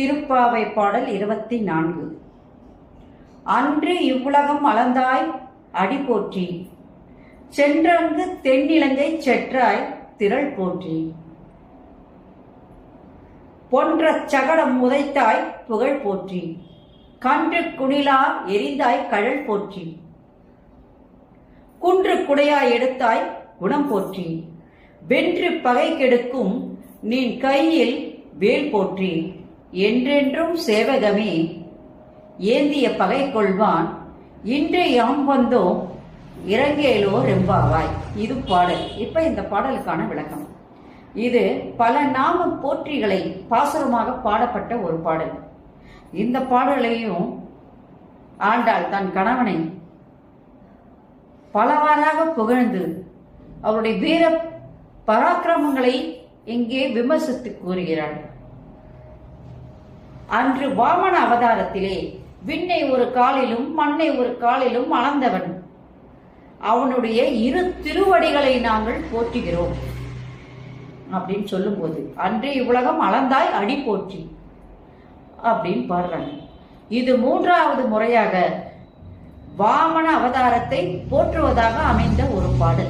திருப்பாவை பாடல் 24. அன்று இவ்வுலகம் அளந்தாய் அடி போற்றி, சென்றங்கு தென்னிலங்கை செற்றாய் திரள் போற்றி. பொன்ற சகடம் உதைத்தாய் புகழ் போற்றி, கன்று குணிலா எரிந்தாய் கழல் போற்றி. குன்று குடையாய் எடுத்தாய் குணம் போற்றி, வென்று பகை கெடுக்கும் நின் கையில் வேல் போற்றி. என்றென்றும் சேவகமே ஏந்திய பகை கொள்வான், இன்று யாம் வந்தோம் இறங்கேலோ ரெம்பாவாய். இது பாடல். இப்ப இந்த பாடலுக்கான விளக்கம். இது பல நாம போற்றிகளை பாசுரமாக பாடப்பட்ட ஒரு பாடல். இந்த பாடலையும் ஆண்டாள் தன் கணவனை பலவாறாக புகழ்ந்து அவருடைய வீர பராக்கிரமங்களை இங்கே விமர்சித்து கூறுகிறாள். அன்று வாமன அவதாரத்திலே விண்ணை ஒரு காலிலும் மண்ணை ஒரு காலிலும் அளந்தவன். அவனுடைய இரு திருவடிகளை நாங்கள் போற்றுகிறோம் அப்படின்னு சொல்லும்போது, அன்று இவ்வுலகம் அளந்தாய் அடி போற்றி அப்படின்னு பாடுறாங்க. இது 3வது முறையாக வாமன அவதாரத்தை போற்றுவதாக அமைந்த ஒரு பாடல்.